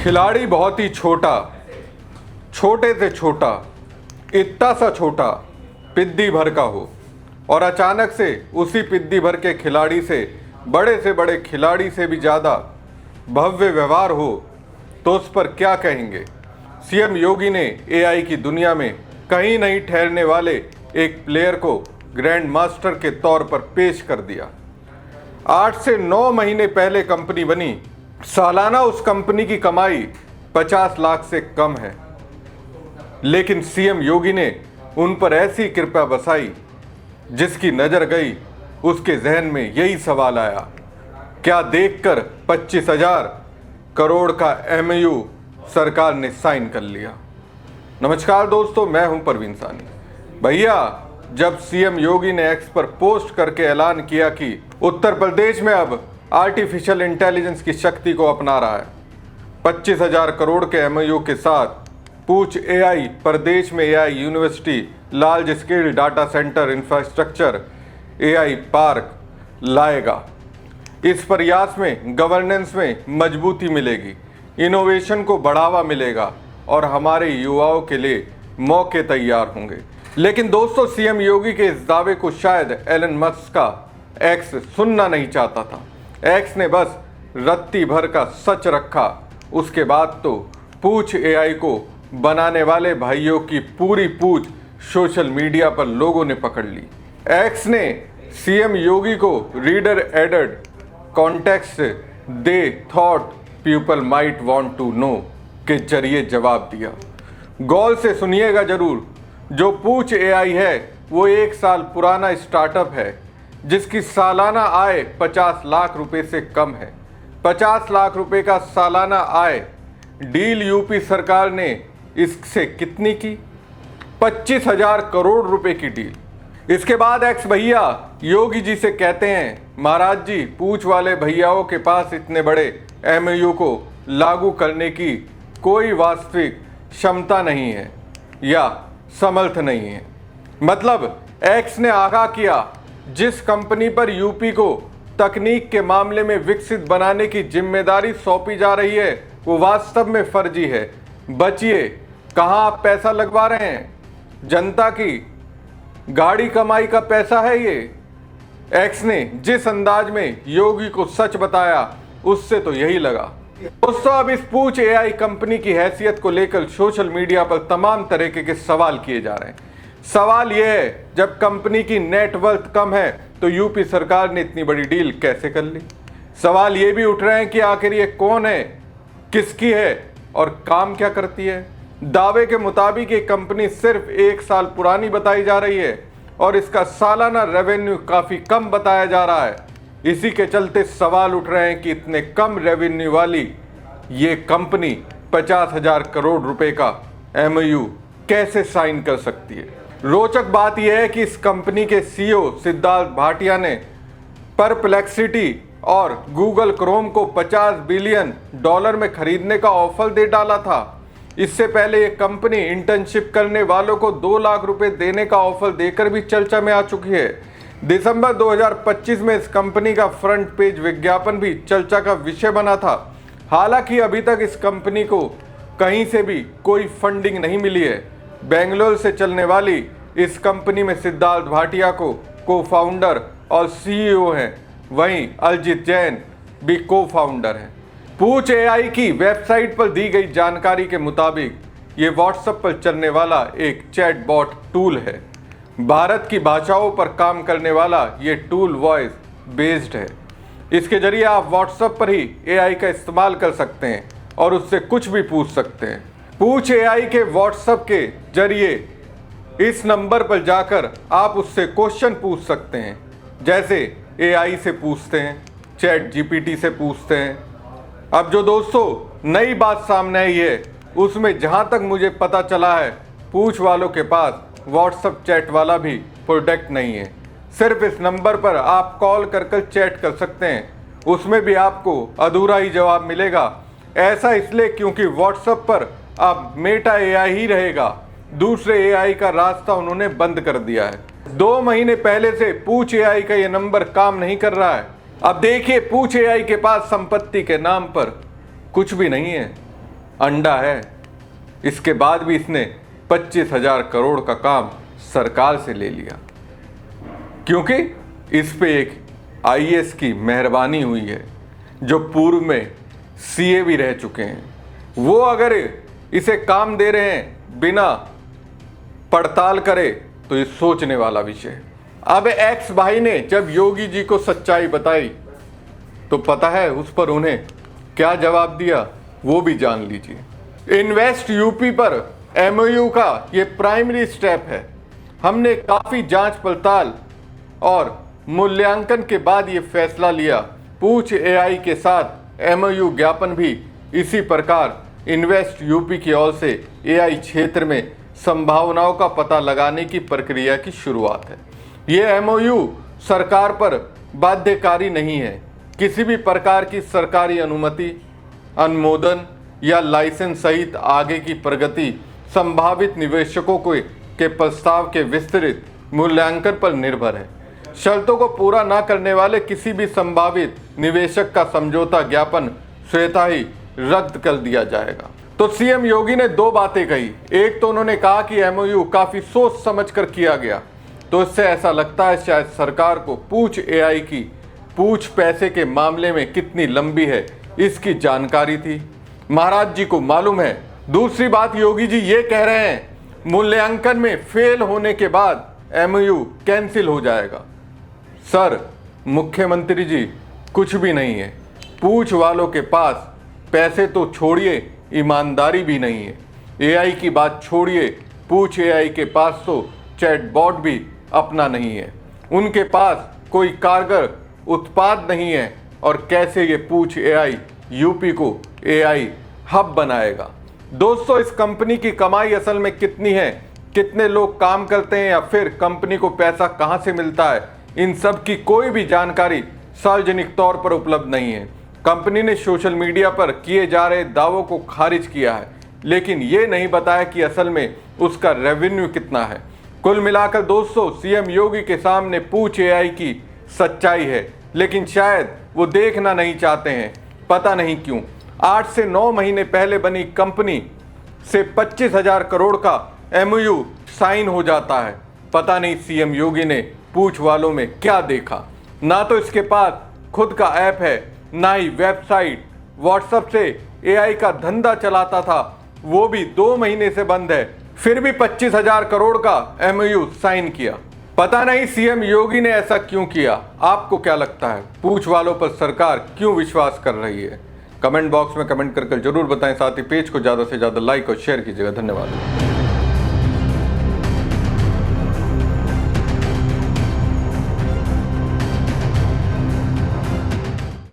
खिलाड़ी बहुत ही छोटा, छोटे से छोटा, इतना सा छोटा, पिद्दी भर का हो और अचानक से उसी पिद्दी भर के खिलाड़ी से बड़े खिलाड़ी से भी ज़्यादा भव्य व्यवहार हो तो उस पर क्या कहेंगे। सीएम योगी ने एआई की दुनिया में कहीं नहीं ठहरने वाले एक प्लेयर को ग्रैंड मास्टर के तौर पर पेश कर दिया। 8 से 9 महीने पहले कंपनी बनी, सालाना उस कंपनी की कमाई 50 लाख से कम है, लेकिन सीएम योगी ने उन पर ऐसी कृपा बसाई जिसकी नजर गई उसके जहन में यही सवाल आया, क्या देखकर 25,000 करोड़ का एमओयू सरकार ने साइन कर लिया। नमस्कार दोस्तों, मैं हूं परवीन सानी। भैया, जब सीएम योगी ने एक्स पर पोस्ट करके ऐलान किया कि उत्तर प्रदेश में अब आर्टिफिशियल इंटेलिजेंस की शक्ति को अपना रहा है, 25,000 करोड़ के एमओयू के साथ पूछ एआई प्रदेश में AI university, large scale data centre infrastructure, AI park लाएगा। इस प्रयास में गवर्नेंस में मजबूती मिलेगी, इनोवेशन को बढ़ावा मिलेगा और हमारे युवाओं के लिए मौके तैयार होंगे। लेकिन दोस्तों, सीएम योगी के इस दावे को शायद एलन मस्क का एक्स सुनना नहीं चाहता था। एक्स ने बस रत्ती भर का सच रखा, उसके बाद तो पूछ एआई को बनाने वाले भाइयों की पूरी पूछ सोशल मीडिया पर लोगों ने पकड़ ली। एक्स ने सीएम योगी को reader added context they thought people might want to know के जरिए जवाब दिया। गौर से सुनिएगा जरूर, जो पूछ एआई है वो 1 साल पुराना स्टार्टअप है जिसकी सालाना आय 50 लाख रुपए से कम है। 50 लाख रुपए का सालाना आय डील यूपी सरकार ने इससे कितनी की? 25,000 करोड़ रुपए की डील। इसके बाद एक्स भैया योगी जी से कहते हैं, महाराज जी, पूछ वाले भैयाओं के पास इतने बड़े एमओयू को लागू करने की कोई वास्तविक क्षमता नहीं है या समर्थ नहीं है। मतलब एक्स ने आगाह किया, जिस कंपनी पर यूपी को तकनीक के मामले में विकसित बनाने की जिम्मेदारी सौंपी जा रही है वो वास्तव में फर्जी है। बचिए, कहाँ आप पैसा लगवा रहे हैं? जनता की गाड़ी कमाई का पैसा है ये। एक्स ने जिस अंदाज में योगी को सच बताया उससे तो यही लगा। दोस्तों, अब इस पूछ एआई कंपनी की हैसियत को लेकर सोशल मीडिया पर तमाम तरह के सवाल किए जा रहे हैं। सवाल यह है, जब कंपनी की नेटवर्थ कम है तो यूपी सरकार ने इतनी बड़ी डील कैसे कर ली? सवाल ये भी उठ रहे हैं कि आखिर ये कौन है, किसकी है और काम क्या करती है। दावे के मुताबिक ये कंपनी सिर्फ 1 साल पुरानी बताई जा रही है और इसका सालाना रेवेन्यू काफ़ी कम बताया जा रहा है। इसी के चलते सवाल उठ रहे हैं कि इतने कम रेवेन्यू वाली ये कंपनी 50,000 करोड़ रुपए का एमओयू कैसे साइन कर सकती है। रोचक बात यह है कि इस कंपनी के सीईओ सिद्धार्थ भाटिया ने परप्लेक्सिटी और गूगल क्रोम को $50 बिलियन में खरीदने का ऑफर दे डाला था। इससे पहले ये कंपनी इंटर्नशिप करने वालों को 2 लाख रुपए देने का ऑफर देकर भी चर्चा में आ चुकी है। दिसंबर 2025 में इस कंपनी का फ्रंट पेज विज्ञापन भी चर्चा का विषय बना था। हालांकि अभी तक इस कंपनी को कहीं से भी कोई फंडिंग नहीं मिली है। बेंगलोर से चलने वाली इस कंपनी में सिद्धार्थ भाटिया को फाउंडर और सीईओ हैं, वहीं अरिजीत जैन भी को फाउंडर हैं। पूछ एआई की वेबसाइट पर दी गई जानकारी के मुताबिक ये व्हाट्सएप पर चलने वाला एक चैटबॉट टूल है। भारत की भाषाओं पर काम करने वाला ये टूल वॉइस बेस्ड है। इसके जरिए आप व्हाट्सएप पर ही एआई का इस्तेमाल कर सकते हैं और उससे कुछ भी पूछ सकते हैं। पूछ एआई के व्हाट्सएप के जरिए इस नंबर पर जाकर आप उससे क्वेश्चन पूछ सकते हैं, जैसे एआई से पूछते हैं, चैट जीपीटी से पूछते हैं। अब जो दोस्तों नई बात सामने आई है उसमें जहां तक मुझे पता चला है, पूछ वालों के पास व्हाट्सएप चैट वाला भी प्रोडक्ट नहीं है। सिर्फ इस नंबर पर आप कॉल कर चैट कर सकते हैं, उसमें भी आपको अधूरा ही जवाब मिलेगा। ऐसा इसलिए क्योंकि व्हाट्सएप पर अब मेटा एआई ही रहेगा, दूसरे एआई का रास्ता उन्होंने बंद कर दिया है। 2 महीने पहले से पूछ एआई का ये नंबर काम नहीं कर रहा है। अब देखिए, पूछ एआई के पास संपत्ति के नाम पर कुछ भी नहीं है। अंडा है। इसके बाद भी इसने 25,000 करोड़ का काम सरकार से ले लिया, क्योंकि इस पे एक आईएएस की मेहरबानी हुई है जो पूर्व में सीए भी रह चुके हैं। वो अगर इसे काम दे रहे हैं बिना पड़ताल करे तो ये सोचने वाला विषय है। अब एक्स भाई ने जब योगी जी को सच्चाई बताई तो पता है उस पर उन्हें क्या जवाब दिया, वो भी जान लीजिए। इन्वेस्ट यूपी पर एमओयू का ये प्राइमरी स्टेप है। हमने काफ़ी जांच पड़ताल और मूल्यांकन के बाद ये फैसला लिया। पूछ एआई के साथ एमओयू ज्ञापन भी इसी प्रकार इन्वेस्ट यूपी की ओर से एआई क्षेत्र में संभावनाओं का पता लगाने की प्रक्रिया की शुरुआत है। ये एमओयू सरकार पर बाध्यकारी नहीं है। किसी भी प्रकार की सरकारी अनुमति, अनुमोदन या लाइसेंस सहित आगे की प्रगति संभावित निवेशकों के प्रस्ताव के विस्तृत मूल्यांकन पर निर्भर है। शर्तों को पूरा न करने वाले किसी भी संभावित निवेशक का समझौता ज्ञापन स्वतः ही रद्द कर दिया जाएगा। तो सीएम योगी ने दो बातें कही। एक तो उन्होंने कहा कि एमओयू काफी सोच समझकर किया गया, तो इससे ऐसा लगता है शायद सरकार को पूछ एआई की पूछ पैसे के मामले में कितनी लंबी है इसकी जानकारी थी। महाराज जी को मालूम है। दूसरी बात, योगी जी ये कह रहे हैं मूल्यांकन में फेल होने के बाद एमओयू कैंसिल हो जाएगा। सर, मुख्यमंत्री जी कुछ भी नहीं है। पूछ वालों के पास पैसे तो छोड़िए, ईमानदारी भी नहीं है। एआई की बात छोड़िए, पूछ एआई के पास तो चैटबॉट भी अपना नहीं है। उनके पास कोई कारगर उत्पाद नहीं है और कैसे ये पूछ एआई यूपी को एआई हब बनाएगा। दोस्तों, इस कंपनी की कमाई असल में कितनी है, कितने लोग काम करते हैं या फिर कंपनी को पैसा कहां से मिलता है, इन सब की कोई भी जानकारी सार्वजनिक तौर पर उपलब्ध नहीं है। कंपनी ने सोशल मीडिया पर किए जा रहे दावों को खारिज किया है, लेकिन ये नहीं बताया कि असल में उसका रेवेन्यू कितना है। कुल मिलाकर दोस्तों, सीएम योगी के सामने पूछ एआई की सच्चाई है, लेकिन शायद वो देखना नहीं चाहते हैं। पता नहीं क्यों। 8 से 9 महीने पहले बनी कंपनी से 25,000 करोड़ का एमओयू साइन हो जाता है। पता नहीं सीएम योगी ने पूछ वालों में क्या देखा। ना तो इसके पास खुद का ऐप है, ना ही वेबसाइट। व्हाट्सएप से एआई का धंधा चलाता था, वो भी 2 महीने से बंद है। फिर भी 25,000 करोड़ का एमओयू साइन किया। पता नहीं सीएम योगी ने ऐसा क्यों किया। आपको क्या लगता है, पूछ वालों पर सरकार क्यों विश्वास कर रही है? कमेंट बॉक्स में कमेंट करके जरूर बताएं। साथ ही पेज को ज़्यादा से ज़्यादा लाइक और शेयर कीजिएगा। धन्यवाद।